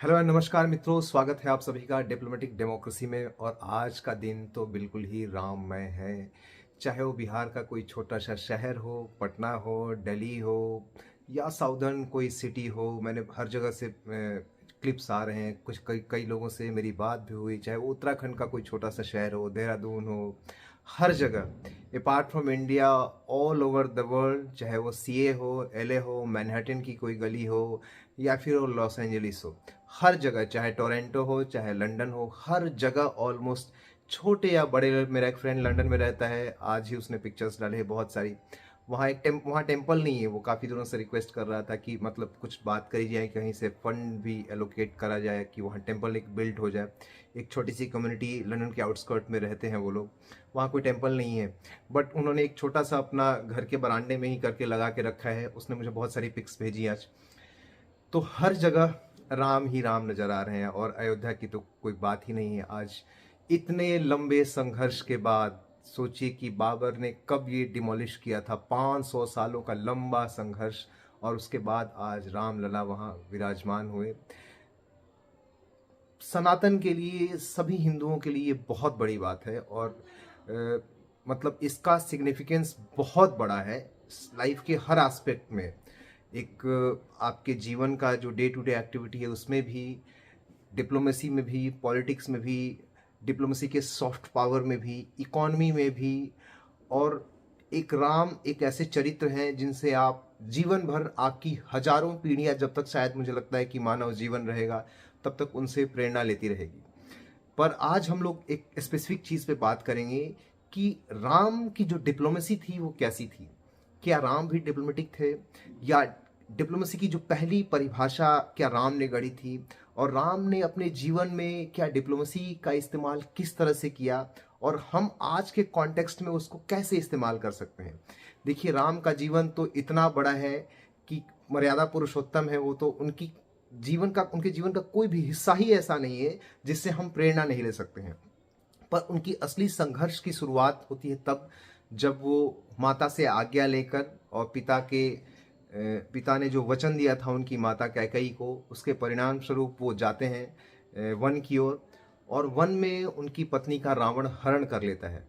Hello and नमस्कार मित्रों, स्वागत है आप सभी का डिप्लोमेटिक डेमोक्रेसी में। और आज का दिन तो बिल्कुल ही राममय है। चाहे वो बिहार का कोई छोटा सा शहर हो, पटना हो, दिल्ली हो या साउदर्न कोई सिटी हो, मैंने हर जगह से क्लिप्स आ रहे हैं। कुछ कई कई लोगों से मेरी बात भी हुई, चाहे वो उत्तराखंड का कोई छोटा सा शहर हो, देहरादून हो, हर जगह apart from India, all over the world, चाहे वो सीए हो, एलए हो, मैनहट्टन की कोई गली हो या फिर वो लॉस एंजलिस हो, हर जगह, चाहे टोरंटो हो चाहे लंदन हो, हर जगह ऑलमोस्ट, छोटे या बड़े। मेरा एक फ्रेंड लंदन में रहता है, आज ही उसने पिक्चर्स डाले हैं बहुत सारी। वहाँ टेम्पल नहीं है, वो काफ़ी दिनों से रिक्वेस्ट कर रहा था कि मतलब कुछ बात करी जाए, कहीं से फंड भी एलोकेट करा जाए कि वहाँ टेम्पल एक बिल्ड हो जाए। एक छोटी सी कम्युनिटी लंदन के आउटस्कर्ट में रहते हैं वो लोग, वहाँ कोई टेम्पल नहीं है, बट उन्होंने एक छोटा सा अपना घर के बरामदे में ही करके लगा के रखा है। उसने मुझे बहुत सारी पिक्स भेजी आज। तो हर जगह राम ही राम नजर आ रहे हैं और अयोध्या की तो कोई बात ही नहीं है। आज इतने लंबे संघर्ष के बाद, सोचिए कि बाबर ने कब ये डिमोलिश किया था, 500 सालों का लंबा संघर्ष, और उसके बाद आज रामलला वहाँ विराजमान हुए। सनातन के लिए, सभी हिंदुओं के लिए ये बहुत बड़ी बात है। और मतलब इसका सिग्निफिकेंस बहुत बड़ा है लाइफ के हर एस्पेक्ट में। एक आपके जीवन का जो डे टू डे एक्टिविटी है उसमें भी, डिप्लोमेसी में भी, पॉलिटिक्स में भी, डिप्लोमेसी के सॉफ्ट पावर में भी, इकोनॉमी में भी। और एक राम एक ऐसे चरित्र हैं जिनसे आप जीवन भर, आपकी हजारों पीढ़ियां, जब तक शायद मुझे लगता है कि मानव जीवन रहेगा तब तक उनसे प्रेरणा लेती रहेगी। पर आज हम लोग एक स्पेसिफिक चीज़ पे बात करेंगे कि राम की जो डिप्लोमेसी थी वो कैसी थी। क्या राम भी डिप्लोमेटिक थे, या डिप्लोमेसी की जो पहली परिभाषा क्या राम ने गढ़ी थी, और राम ने अपने जीवन में क्या डिप्लोमेसी का इस्तेमाल किस तरह से किया, और हम आज के कॉन्टेक्स्ट में उसको कैसे इस्तेमाल कर सकते हैं। देखिए, राम का जीवन तो इतना बड़ा है कि मर्यादा पुरुषोत्तम है वो, तो उनके जीवन का कोई भी हिस्सा ही ऐसा नहीं है जिससे हम प्रेरणा नहीं ले सकते हैं। पर उनकी असली संघर्ष की शुरुआत होती है तब जब वो माता से आज्ञा लेकर, और पिता ने जो वचन दिया था उनकी माता कैकेयी को, उसके परिणाम स्वरूप वो जाते हैं वन की ओर। और वन में उनकी पत्नी का रावण हरण कर लेता है।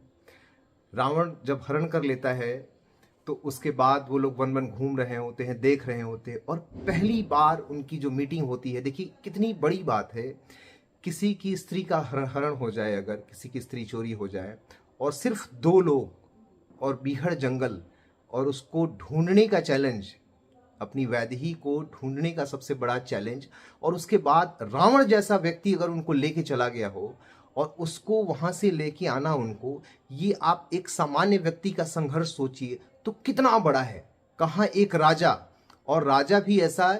रावण जब हरण कर लेता है तो उसके बाद वो लोग वन वन घूम रहे होते हैं, देख रहे होते हैं, और पहली बार उनकी जो मीटिंग होती है, देखिए कितनी बड़ी बात है। किसी की स्त्री का हरण हो जाए, अगर किसी की स्त्री चोरी हो जाए, और सिर्फ दो लोग और बीहड़ जंगल, और उसको ढूंढने का चैलेंज, अपनी वैदेही को ढूंढने का सबसे बड़ा चैलेंज, और उसके बाद रावण जैसा व्यक्ति अगर उनको लेके चला गया हो और उसको वहां से लेके आना उनको, ये आप एक सामान्य व्यक्ति का संघर्ष सोचिए तो कितना बड़ा है। कहाँ एक राजा, और राजा भी ऐसा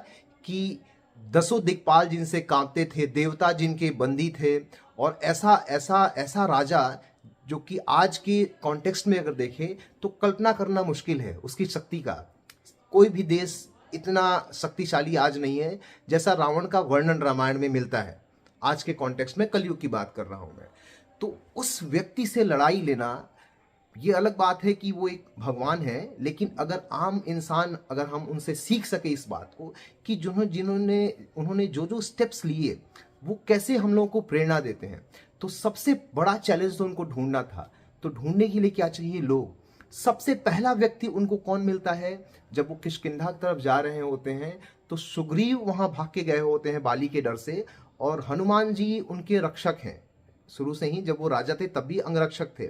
कि दसों दिक्पाल जिनसे कांपते थे, देवता जिनके बंदी थे, और ऐसा ऐसा ऐसा राजा जो कि आज के कॉन्टेक्स्ट में अगर देखें तो कल्पना करना मुश्किल है उसकी शक्ति का। कोई भी देश इतना शक्तिशाली आज नहीं है जैसा रावण का वर्णन रामायण में मिलता है। आज के कॉन्टेक्स्ट में कलयुग की बात कर रहा हूं मैं। तो उस व्यक्ति से लड़ाई लेना, ये अलग बात है कि वो एक भगवान है, लेकिन अगर आम इंसान, अगर हम उनसे सीख सके इस बात को कि उन्होंने जो जो स्टेप्स लिए वो कैसे हम लोगों को प्रेरणा देते हैं, तो सबसे बड़ा चैलेंज तो उनको ढूंढना था। तो ढूंढने के लिए क्या चाहिए? लोग। सबसे पहला व्यक्ति उनको कौन मिलता है? जब वो किष्किंधा की तरफ जा रहे होते हैं तो सुग्रीव वहां भाग के गए होते हैं बाली के डर से, और हनुमान जी उनके रक्षक हैं शुरू से ही। जब वो राजा थे तब भी अंगरक्षक थे।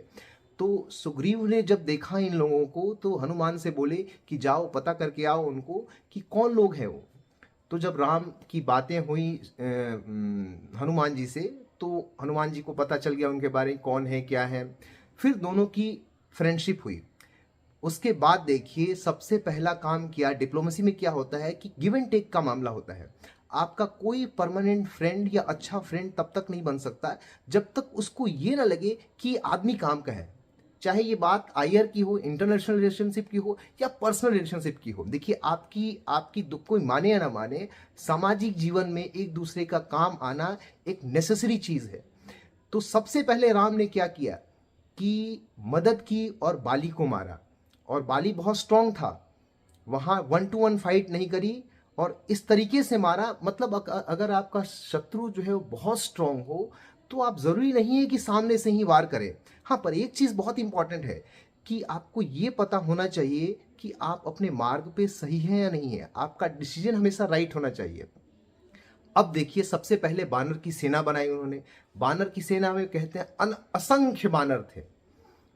तो सुग्रीव ने जब देखा इन लोगों को तो हनुमान से बोले कि जाओ पता करके आओ उनको कि कौन लोग हैं वो। तो जब राम की बातें हुई हनुमान जी से, तो हनुमान जी को पता चल गया उनके बारे में कौन है क्या है। फिर दोनों की फ्रेंडशिप हुई। उसके बाद देखिए, सबसे पहला काम किया डिप्लोमेसी में क्या होता है कि गिव एंड टेक का मामला होता है। आपका कोई परमानेंट फ्रेंड या अच्छा फ्रेंड तब तक नहीं बन सकता जब तक उसको ये ना लगे कि आदमी काम का है। चाहे ये बात आईआर की हो, इंटरनेशनल रिलेशनशिप की हो, या पर्सनल रिलेशनशिप की हो। देखिए, आपकी आपकी दुख कोई माने या ना माने, सामाजिक जीवन में एक दूसरे का काम आना एक नेसेसरी चीज है। तो सबसे पहले राम ने क्या किया कि मदद की और बाली को मारा। और बाली बहुत स्ट्रांग था, वहां 1 to 1 फाइट नहीं करी, और इस तरीके से मारा। मतलब अगर आपका शत्रु जो है वो बहुत स्ट्रांग हो तो आप ज़रूरी नहीं है कि सामने से ही वार करें। हाँ, पर एक चीज़ बहुत इंपॉर्टेंट है कि आपको ये पता होना चाहिए कि आप अपने मार्ग पे सही हैं या नहीं है। आपका डिसीजन हमेशा राइट होना चाहिए। अब देखिए, सबसे पहले बानर की सेना बनाई उन्होंने। बानर की सेना में कहते हैं असंख्य बानर थे,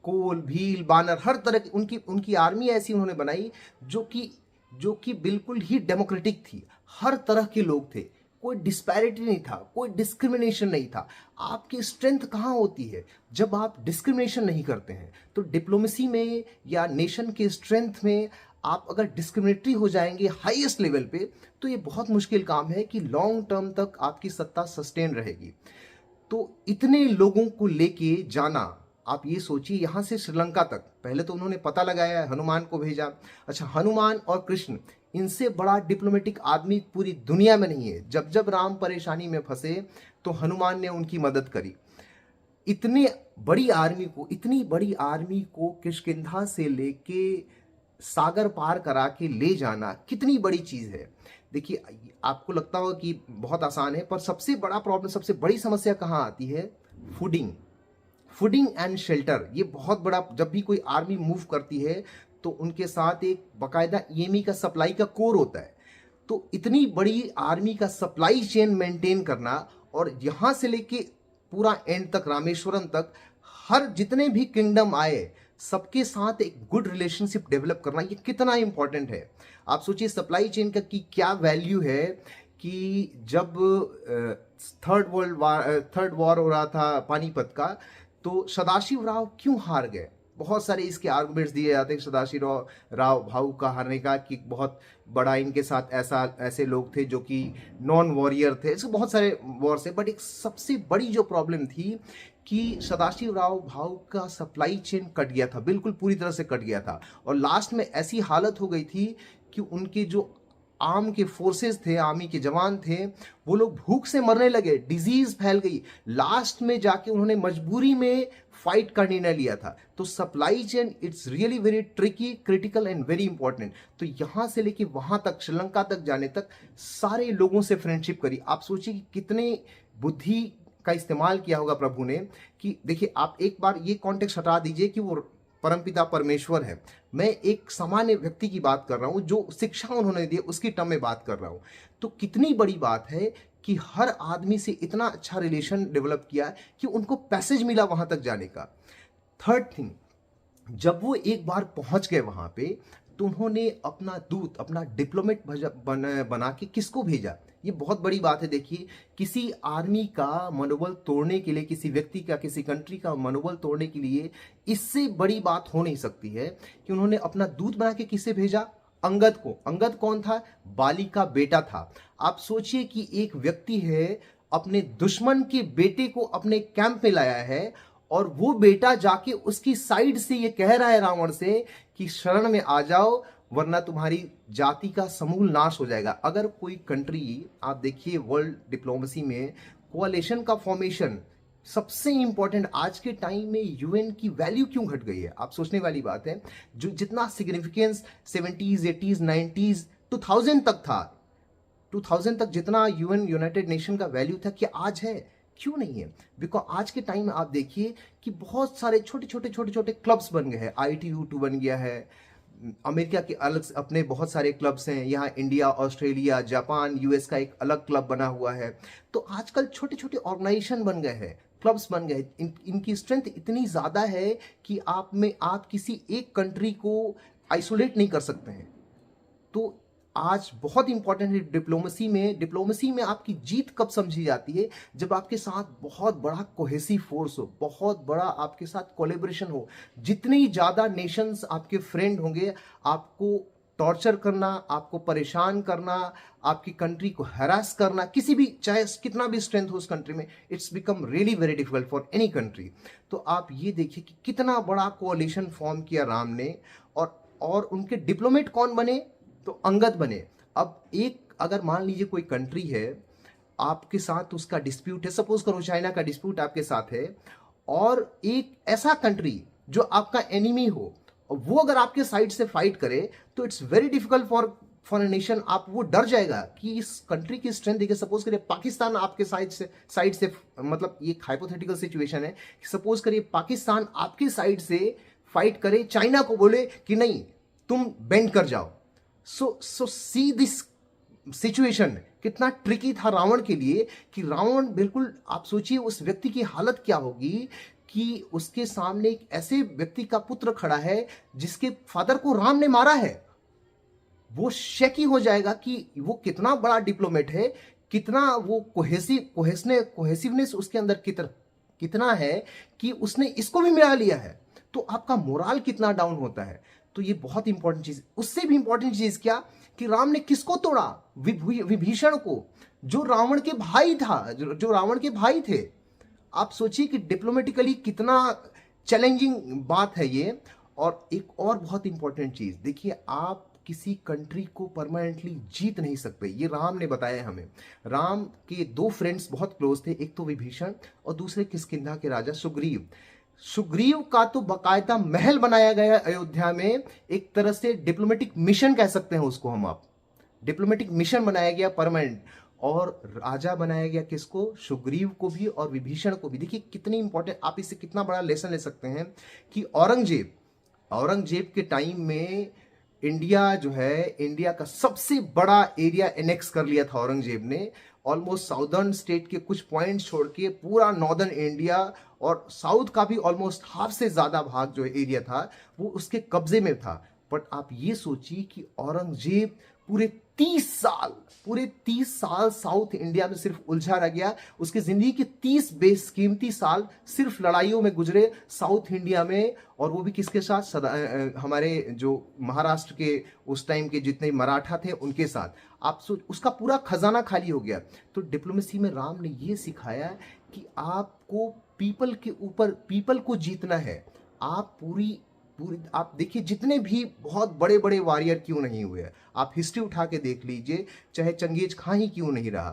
कोल भील बानर, हर तरह की उनकी उनकी आर्मी ऐसी उन्होंने बनाई जो कि बिल्कुल ही डेमोक्रेटिक थी। हर तरह के लोग थे, कोई डिस्पैरिटी नहीं था, कोई डिस्क्रिमिनेशन नहीं था। आपकी स्ट्रेंथ कहाँ होती है? जब आप डिस्क्रिमिनेशन नहीं करते हैं। तो डिप्लोमेसी में या नेशन के स्ट्रेंथ में आप अगर डिस्क्रिमिनेटरी हो जाएंगे हाईएस्ट लेवल पे, तो ये बहुत मुश्किल काम है कि लॉन्ग टर्म तक आपकी सत्ता सस्टेन रहेगी। तो इतने लोगों को लेके जाना, आप ये सोचिए, यहाँ से श्रीलंका तक। पहले तो उन्होंने पता लगाया, हनुमान को भेजा। अच्छा, हनुमान और कृष्ण, इनसे बड़ा डिप्लोमेटिक आदमी पूरी दुनिया में नहीं है। जब जब राम परेशानी में फंसे तो हनुमान ने उनकी मदद करी। इतनी बड़ी आर्मी को किष्किंधा से लेके सागर पार करा के ले जाना कितनी बड़ी चीज है। देखिए, आपको लगता होगा कि बहुत आसान है, पर सबसे बड़ा प्रॉब्लम, सबसे बड़ी समस्या कहाँ आती है? Fooding and shelter. ये बहुत बड़ा, जब भी कोई आर्मी मूव करती है तो उनके साथ एक बकायदा ईएमई का सप्लाई का कोर होता है। तो इतनी बड़ी आर्मी का सप्लाई चेन मेंटेन करना, और यहां से लेके पूरा एंड तक, रामेश्वरम तक, हर जितने भी किंगडम आए सबके साथ एक गुड रिलेशनशिप डेवलप करना, ये कितना इंपॉर्टेंट है। आप सोचिए सप्लाई चेन का की क्या वैल्यू है कि जब थर्ड वॉर हो रहा था पानीपत का, तो सदाशिव राव क्यों हार गए? बहुत सारे इसके आर्गुमेंट्स दिए जाते हैं सदाशिव राव भाऊ का हारने का, कि बहुत बड़ा इनके साथ ऐसे लोग थे जो कि नॉन वॉरियर थे। ऐसे बहुत सारे वॉर से, बट एक सबसे बड़ी जो प्रॉब्लम थी कि सदाशिव राव भाऊ का सप्लाई चेन कट गया था, बिल्कुल पूरी तरह से कट गया था। और लास्ट में ऐसी हालत हो गई थी कि उनके जो आर्म के फोर्सेस थे, आर्मी के जवान थे, वो लोग भूख से मरने लगे, डिजीज फैल गई। लास्ट में जाके उन्होंने मजबूरी में फाइट का निर्णय लिया था। तो supply chain, it's really very tricky, critical and very important. तो यहां से लेके वहां तक, श्रीलंका तक जाने तक सारे लोगों से फ्रेंडशिप करी। आप सोचिए कि कितने बुद्धि का इस्तेमाल किया होगा प्रभु ने। कि देखिए, आप एक बार ये कॉन्टेक्स्ट हटा दीजिए कि वो परमपिता परमेश्वर है, मैं एक सामान्य व्यक्ति की बात कर रहा हूं, जो शिक्षा उन्होंने दी उसकी टर्म में बात कर रहा हूं। तो कितनी बड़ी बात है कि हर आदमी से इतना अच्छा रिलेशन डेवलप किया कि उनको पैसेज मिला वहां तक जाने का। थर्ड थिंग, जब वो एक बार पहुंच गए वहां पे, तो उन्होंने अपना दूत, अपना डिप्लोमेट बना के किसको भेजा? ये बहुत बड़ी बात है। देखिए, किसी आर्मी का मनोबल तोड़ने के लिए, किसी व्यक्ति का, किसी कंट्री का मनोबल तोड़ने के लिए इससे बड़ी बात हो नहीं सकती है कि उन्होंने अपना दूत बना के किसे भेजा? अंगद को। अंगद कौन था? बाली का बेटा था। आप सोचिए कि एक व्यक्ति है, अपने दुश्मन के बेटे को अपने कैंप में लाया है, और वो बेटा जाके उसकी साइड से ये कह रहा है रावण से कि शरण में आ जाओ, वरना तुम्हारी जाति का समूल नाश हो जाएगा। अगर कोई कंट्री, आप देखिए वर्ल्ड डिप्लोमेसी में कोalition का फॉर्मेशन सबसे इंपॉर्टेंट, आज के टाइम में यूएन की वैल्यू क्यों घट गई है? आप सोचने वाली बात है। जो जितना सिग्निफिकेंस 70s 80s 90s 2000 तक था, 2000 तक जितना यूएन, यूनाइटेड नेशन का वैल्यू था, क्या आज है? क्यों नहीं है? बिकॉज आज के टाइम में आप देखिए कि बहुत सारे छोटे छोटे क्लब्स बन गए हैं। ITU2 बन गया है, अमेरिका के अलग अपने बहुत सारे क्लब्स हैं, यहाँ इंडिया, ऑस्ट्रेलिया, जापान, US का एक अलग क्लब बना हुआ है। तो आजकल छोटे छोटे ऑर्गेनाइजेशन बन गए हैं, क्लब्स बन गए। इनकी स्ट्रेंथ इतनी ज़्यादा है कि आप किसी एक कंट्री को आइसोलेट नहीं कर सकते हैं। तो आज बहुत इंपॉर्टेंट है डिप्लोमेसी में आपकी जीत कब समझी जाती है? जब आपके साथ बहुत बड़ा कोहेसिव फोर्स हो, बहुत बड़ा आपके साथ कोलेबोरेशन हो। जितनी ज़्यादा नेशंस आपके फ्रेंड होंगे, आपको टॉर्चर करना, आपको परेशान करना, आपकी कंट्री को हैरास करना, किसी भी, चाहे कितना भी स्ट्रेंथ हो उस कंट्री में, it's become really very difficult for any country. तो आप ये देखिए कि कितना बड़ा कोalition फॉर्म किया राम ने, और उनके डिप्लोमेट कौन बने? तो अंगद बने। अब अगर मान लीजिए कोई कंट्री है, आपके साथ उसका डिस्प्यूट है, सपोज करो चाइना का डिस्प्यूट आपके साथ है, और एक ऐसा कंट्री जो आपका एनिमी हो, वो अगर आपके साइड से फाइट करे, तो it's very difficult for a nation, आप वो डर जाएगा कि इस कंट्री की स्ट्रेंथ देखिए, सपोज करिए पाकिस्तान आपके साइड से मतलब ये हाइपोथेटिकल सिचुएशन है, सपोज करिए पाकिस्तान आपकी साइड से फाइट करे, चाइना को बोले कि नहीं तुम बेंड कर जाओ। सो सी दिस सिचुएशन कितना ट्रिकी था रावण के लिए, कि रावण बिल्कुल, आप सोचिए उस व्यक्ति की हालत क्या होगी कि उसके सामने एक ऐसे व्यक्ति का पुत्र खड़ा है जिसके फादर को राम ने मारा है। वो शकी हो जाएगा कि वो कितना बड़ा डिप्लोमेट है, कितना वो कोहेसिवनेस उसके अंदर कितना है कि उसने इसको भी मिला लिया है। तो आपका मोराल कितना डाउन होता है। तो ये बहुत इंपॉर्टेंट चीज। उससे भी इंपॉर्टेंट चीज क्या कि राम ने किसको तोड़ा? विभीषण को, जो रावण के भाई था, जो रावण के भाई थे। आप सोचिए कि डिप्लोमेटिकली कितना चैलेंजिंग बात है ये। और एक और बहुत इंपॉर्टेंट चीज देखिए, आप किसी कंट्री को परमानेंटली जीत नहीं सकते, ये राम ने बताया हमें। राम के दो फ्रेंड्स बहुत क्लोज थे, एक तो विभीषण और दूसरे किष्किंधा के राजा सुग्रीव। सुग्रीव का तो बकायदा महल बनाया गया अयोध्या में, एक तरह से डिप्लोमेटिक मिशन कह सकते हैं उसको हम। आप डिप्लोमेटिक मिशन बनाया गया परमानेंट, और राजा बनाया गया किसको? सुग्रीव को भी और विभीषण को भी। देखिए कितनी इंपॉर्टेंट, आप इससे कितना बड़ा लेसन ले सकते हैं कि औरंगजेब के टाइम में इंडिया जो है, इंडिया का सबसे बड़ा एरिया एनेक्स कर लिया था औरंगजेब ने। ऑलमोस्ट साउदर्न स्टेट के कुछ पॉइंट्स छोड़ के पूरा नॉर्दर्न इंडिया और साउथ का भी ऑलमोस्ट हाफ से ज्यादा भाग जो एरिया था वो उसके कब्जे में था। बट आप ये सोचिए कि औरंगजेब पूरे 30 साल साउथ इंडिया में सिर्फ उलझा रह गया। उसकी जिंदगी के 30 बेशकीमती साल सिर्फ लड़ाइयों में गुजरे साउथ इंडिया में, और वो भी किसके साथ? हमारे जो महाराष्ट्र के उस टाइम के जितने मराठा थे उनके साथ। आप सोच, उसका पूरा खजाना खाली हो गया। तो डिप्लोमेसी में राम ने ये सिखाया कि आपको पीपल को जीतना है। आप पूरी आप देखिए, जितने भी बहुत बड़े बड़े वॉरियर क्यों नहीं हुए, आप हिस्ट्री उठा के देख लीजिए, चाहे चंगेज खां ही क्यों नहीं रहा,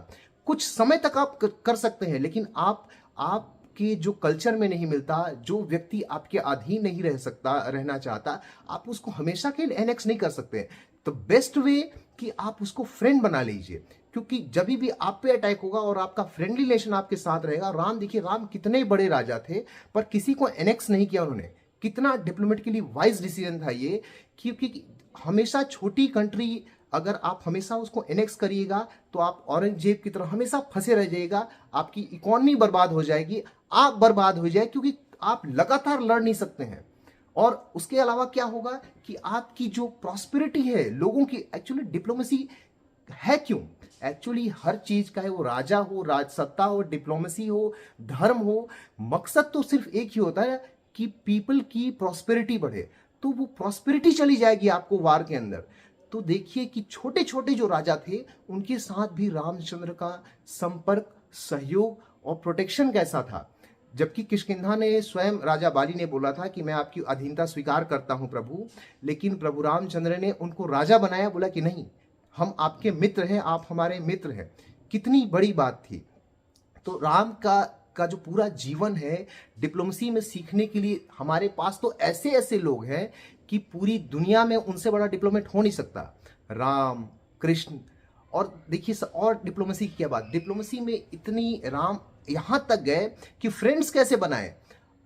कुछ समय तक आप कर सकते हैं, लेकिन आपके जो कल्चर में नहीं मिलता, जो व्यक्ति आपके अधीन नहीं रहना चाहता, आप उसको हमेशा के लिए एनेक्स नहीं कर सकते। तो बेस्ट वे कि आप उसको फ्रेंड बना लीजिए, क्योंकि जब भी आप पे अटैक होगा और आपका फ्रेंडली रिलेशन आपके साथ रहेगा। राम देखिए, राम कितने बड़े राजा थे पर किसी को एनेक्स नहीं किया उन्होंने। कितना डिप्लोमेटिकली वाइज डिसीजन था ये, क्योंकि हमेशा छोटी कंट्री अगर आप हमेशा उसको एनेक्स करिएगा तो आप औरंगजेब की तरह हमेशा फंसे रह जाइएगा, आपकी इकोनॉमी बर्बाद हो जाएगी, आप बर्बाद हो जाए, क्योंकि आप लगातार लड़ नहीं सकते हैं। और उसके अलावा क्या होगा कि आपकी जो प्रॉस्पेरिटी है लोगों की, एक्चुअली डिप्लोमेसी है क्यों? एक्चुअली हर चीज का है, वो राजा हो, राजसत्ता हो, डिप्लोमेसी हो, धर्म हो, मकसद तो सिर्फ एक ही होता है कि पीपल की प्रॉस्पेरिटी बढ़े। तो वो प्रॉस्पेरिटी चली जाएगी आपको वार के अंदर। तो देखिए कि छोटे छोटे जो राजा थे उनके साथ भी रामचंद्र का संपर्क, सहयोग और प्रोटेक्शन कैसा था। जबकि किष्किंधा ने स्वयं राजा बाली ने बोला था कि मैं आपकी अधीनता स्वीकार करता हूं प्रभु, लेकिन प्रभु रामचंद्र ने उनको राजा बनाया, बोला कि नहीं, हम आपके मित्र हैं, आप हमारे मित्र हैं। कितनी बड़ी बात थी। तो राम का जो पूरा जीवन है डिप्लोमेसी में सीखने के लिए, हमारे पास तो ऐसे ऐसे लोग हैं कि पूरी दुनिया में उनसे बड़ा डिप्लोमेट हो नहीं सकता। राम, कृष्ण, और देखिए और डिप्लोमेसी की क्या बात, डिप्लोमेसी में इतनी राम यहां तक गए कि फ्रेंड्स कैसे बनाए,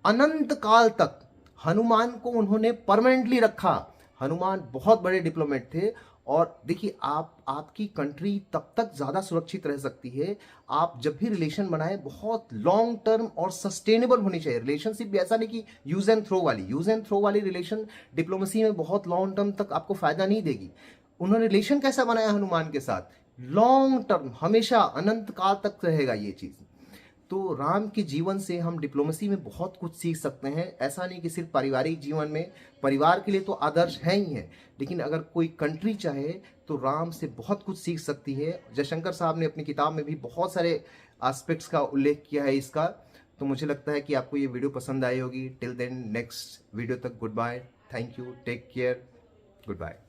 अनंत काल तक हनुमान को उन्होंने परमानेंटली रखा। हनुमान बहुत बड़े डिप्लोमेट थे। और देखिए आपकी कंट्री तब तक ज्यादा सुरक्षित रह सकती है आप जब भी रिलेशन बनाए बहुत लॉन्ग टर्म और सस्टेनेबल होनी चाहिए। रिलेशनशिप भी ऐसा नहीं कि यूज एंड थ्रो वाली रिलेशन डिप्लोमेसी में बहुत लॉन्ग टर्म तक आपको फायदा नहीं देगी। उन्होंने रिलेशन कैसा बनाया हनुमान के साथ? लॉन्ग टर्म, हमेशा अनंत काल तक रहेगा ये चीज। तो राम के जीवन से हम डिप्लोमेसी में बहुत कुछ सीख सकते हैं। ऐसा नहीं कि सिर्फ पारिवारिक जीवन में, परिवार के लिए तो आदर्श है ही है, लेकिन अगर कोई कंट्री चाहे तो राम से बहुत कुछ सीख सकती है। जयशंकर साहब ने अपनी किताब में भी बहुत सारे एस्पेक्ट्स का उल्लेख किया है इसका। तो मुझे लगता है कि आपको ये वीडियो पसंद आई होगी। टिल देन नेक्स्ट वीडियो तक good bye, thank you, take care, good bye.